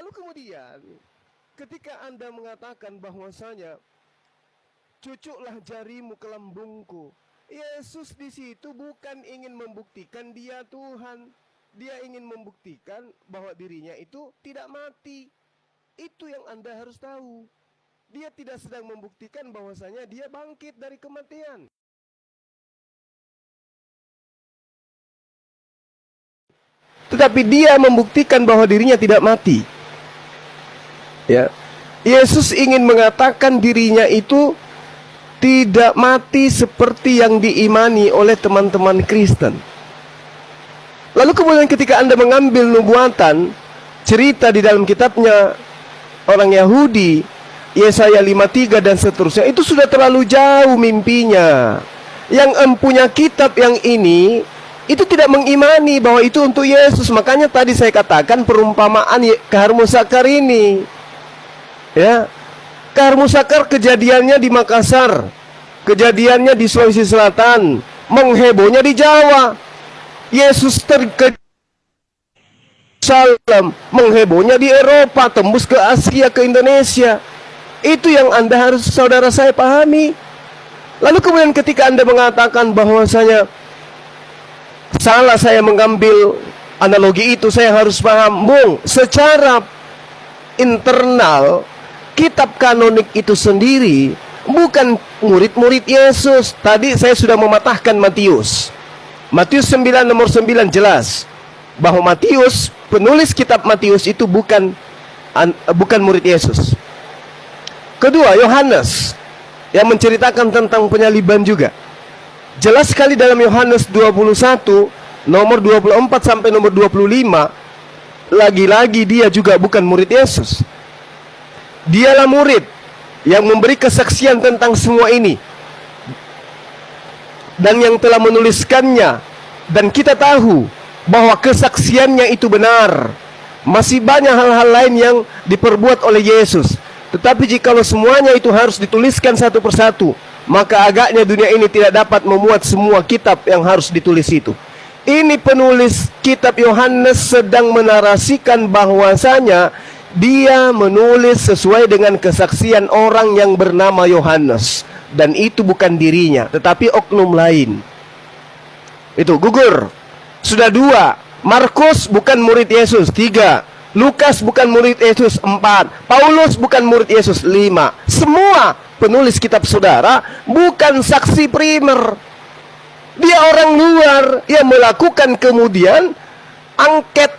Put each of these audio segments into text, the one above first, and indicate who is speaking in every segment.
Speaker 1: Lalu kemudian ketika Anda mengatakan bahwasanya cucuklah jarimu ke lambungku, Yesus di situ bukan ingin membuktikan dia Tuhan. Dia ingin membuktikan bahwa dirinya itu tidak mati. Itu yang Anda harus tahu. Dia tidak sedang membuktikan bahwasanya dia bangkit dari kematian. Tetapi dia membuktikan bahwa dirinya tidak mati. Ya. Yesus ingin mengatakan dirinya itu tidak mati seperti yang diimani oleh teman-teman Kristen. Lalu kemudian ketika Anda mengambil nubuatan, cerita di dalam kitabnya orang Yahudi, Yesaya 53 dan seterusnya, itu sudah terlalu jauh mimpinya. Yang empunya kitab yang ini, itu tidak mengimani bahwa itu untuk Yesus. Makanya tadi saya katakan perumpamaan Kahar Musakar ini. Ya, Kahar Musakar kejadiannya di Makassar, kejadiannya di Sulawesi Selatan, menghebohnya di Jawa. Yesus ke Salam, menghebohnya di Eropa, tembus ke Asia, ke Indonesia. Itu yang Anda harus, saudara saya, pahami. Lalu kemudian ketika Anda mengatakan bahwasanya salah saya mengambil analogi itu, saya harus paham, secara internal kitab kanonik itu sendiri bukan murid-murid Yesus. Tadi saya sudah mematahkan Matius. Matius 9 nomor 9 jelas bahwa Matius, penulis kitab Matius itu bukan murid Yesus. Kedua, Yohanes yang menceritakan tentang penyaliban juga. Jelas sekali dalam Yohanes 21 nomor 24 sampai nomor 25, lagi-lagi dia juga bukan murid Yesus. Dialah murid yang memberi kesaksian tentang semua ini dan yang telah menuliskannya, dan kita tahu bahwa kesaksiannya itu benar. Masih banyak hal-hal lain yang diperbuat oleh Yesus, tetapi jikalau semuanya itu harus dituliskan satu persatu, maka agaknya dunia ini tidak dapat memuat semua kitab yang harus ditulis itu. Ini penulis kitab Yohanes sedang menarasikan bahwasanya dia menulis sesuai dengan kesaksian orang yang bernama Yohanes. Dan itu bukan dirinya, tetapi oknum lain. Itu gugur. Sudah 2. Markus bukan murid Yesus. 3. Lukas bukan murid Yesus. 4. Paulus bukan murid Yesus. 5. Semua penulis kitab saudara bukan saksi primer. Dia orang luar yang melakukan kemudian angket,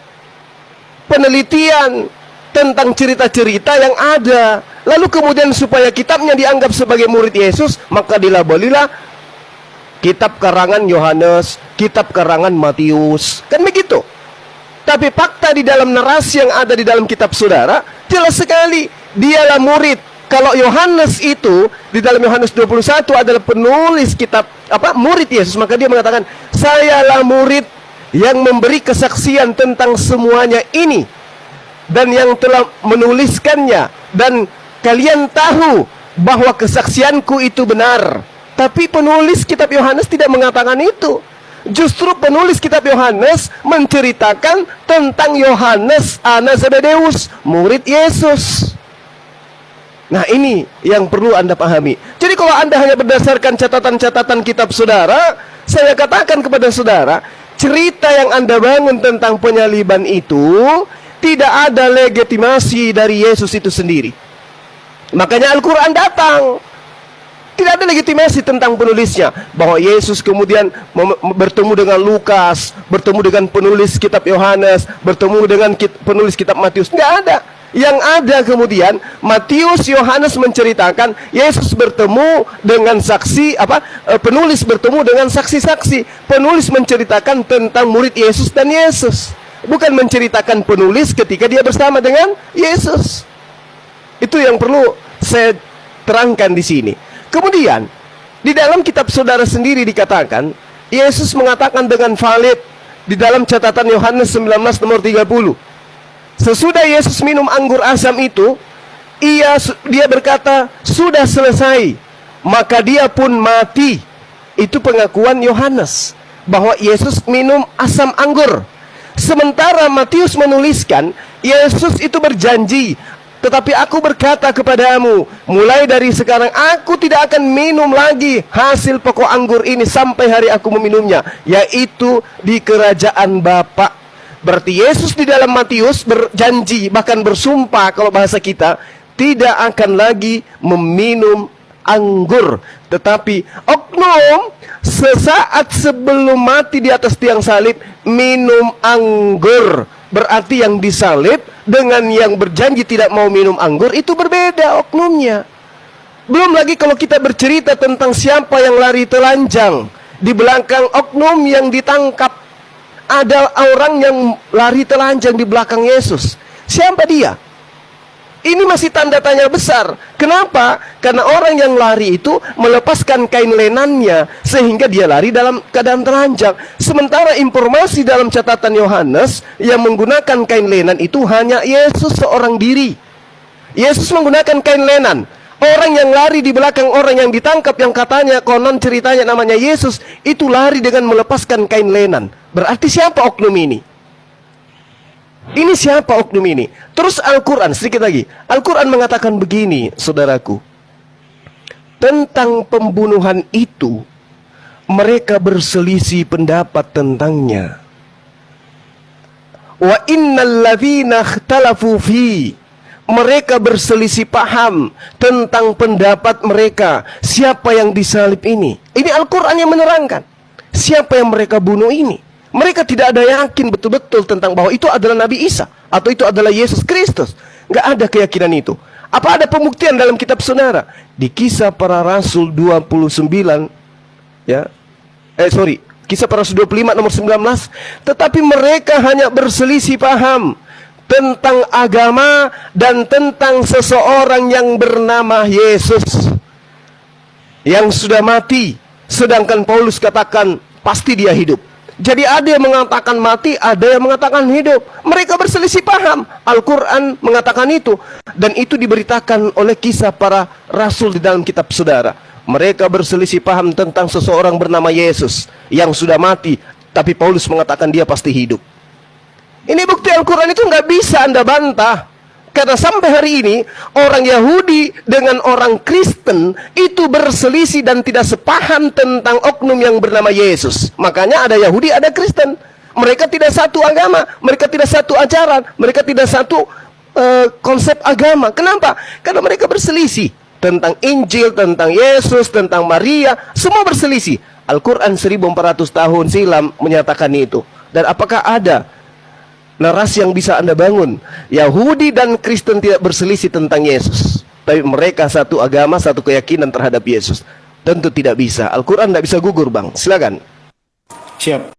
Speaker 1: penelitian tentang cerita-cerita yang ada. Lalu kemudian supaya kitabnya dianggap sebagai murid Yesus, maka dilabelilah kitab karangan Yohanes, kitab karangan Matius. Kan begitu. Tapi fakta di dalam narasi yang ada di dalam kitab saudara, jelas sekali dialah murid. Kalau Yohanes itu di dalam Yohanes 21 adalah penulis kitab murid Yesus, maka dia mengatakan, sayalah murid yang memberi kesaksian tentang semuanya ini, dan yang telah menuliskannya, dan kalian tahu bahwa kesaksianku itu benar. Tapi penulis kitab Yohanes tidak mengatakan itu. Justru penulis kitab Yohanes menceritakan tentang Yohanes anak Zebedeus, murid Yesus. Nah, ini yang perlu Anda pahami. Jadi kalau Anda hanya berdasarkan catatan-catatan kitab saudara, saya katakan kepada saudara, cerita yang Anda bangun tentang penyaliban itu tidak ada legitimasi dari Yesus itu sendiri. Makanya Al-Quran datang. Tidak ada legitimasi tentang penulisnya, bahwa Yesus kemudian bertemu dengan Lukas, bertemu dengan penulis kitab Yohanes, bertemu dengan penulis kitab Matius. Tidak ada. Yang ada kemudian Matius, Yohanes menceritakan Yesus bertemu dengan saksi, penulis bertemu dengan saksi-saksi. Penulis menceritakan tentang murid Yesus dan Yesus, bukan menceritakan penulis ketika dia bersama dengan Yesus. Itu yang perlu saya terangkan di sini. Kemudian di dalam kitab saudara sendiri dikatakan Yesus mengatakan dengan valid di dalam catatan Yohanes 19 nomor 30. Sesudah Yesus minum anggur asam itu, dia berkata, sudah selesai. Maka dia pun mati. Itu pengakuan Yohanes bahwa Yesus minum asam anggur. Sementara Matius menuliskan, Yesus itu berjanji, tetapi aku berkata kepadamu, mulai dari sekarang aku tidak akan minum lagi hasil pokok anggur ini sampai hari aku meminumnya, yaitu di kerajaan Bapa. Berarti Yesus di dalam Matius berjanji, bahkan bersumpah kalau bahasa kita, tidak akan lagi meminum anggur. Tetapi oknum sesaat sebelum mati di atas tiang salib minum anggur. Berarti yang disalib dengan yang berjanji tidak mau minum anggur itu berbeda oknumnya. Belum lagi kalau kita bercerita tentang siapa yang lari telanjang di belakang oknum yang ditangkap. Ada orang yang lari telanjang di belakang Yesus. Siapa dia? Ini masih tanda tanya besar. Kenapa? Karena orang yang lari itu melepaskan kain lenannya sehingga dia lari dalam keadaan telanjang. Sementara informasi dalam catatan Yohanes yang menggunakan kain lenan itu hanya Yesus seorang diri. Yesus menggunakan kain lenan. Orang yang lari di belakang orang yang ditangkap, yang katanya konon ceritanya namanya Yesus, itu lari dengan melepaskan kain lenan. Berarti siapa oknum ini? Ini siapa oknum ini? Terus Al-Quran, sedikit lagi. Al-Quran mengatakan begini, saudaraku. Tentang pembunuhan itu, mereka berselisih pendapat tentangnya. Wa innal ladzina ikhtalafu fi, mereka berselisih paham tentang pendapat mereka. Siapa yang disalib ini? Ini Al-Quran yang menerangkan. Siapa yang mereka bunuh ini? Mereka tidak ada yakin betul-betul tentang bahwa itu adalah Nabi Isa atau itu adalah Yesus Kristus. Nggak ada keyakinan itu. Apa ada pembuktian dalam kitab saudara? Di Kisah Para Rasul 29, ya. Kisah Para Rasul 25 nomor 19. Tetapi mereka hanya berselisih paham tentang agama dan tentang seseorang yang bernama Yesus yang sudah mati, sedangkan Paulus katakan pasti dia hidup. Jadi ada yang mengatakan mati, ada yang mengatakan hidup. Mereka berselisih paham. Al-Quran mengatakan itu, dan itu diberitakan oleh Kisah Para Rasul di dalam kitab saudara. Mereka berselisih paham tentang seseorang bernama Yesus yang sudah mati, tapi Paulus mengatakan dia pasti hidup. Ini bukti Al-Quran itu nggak bisa Anda bantah. Karena sampai hari ini orang Yahudi dengan orang Kristen itu berselisih dan tidak sepaham tentang oknum yang bernama Yesus. Makanya ada Yahudi, ada Kristen. Mereka tidak satu agama, mereka tidak satu ajaran, mereka tidak satu konsep agama. Kenapa? Karena mereka berselisih tentang Injil, tentang Yesus, tentang Maria. Semua berselisih. Al-Quran 1400 tahun silam menyatakan itu. Dan apakah ada narasi yang bisa Anda bangun? Yahudi dan Kristen tidak berselisih tentang Yesus, tapi mereka satu agama, satu keyakinan terhadap Yesus. Tentu tidak bisa. Al-Quran tidak bisa gugur, Bang. Silakan.
Speaker 2: Siap.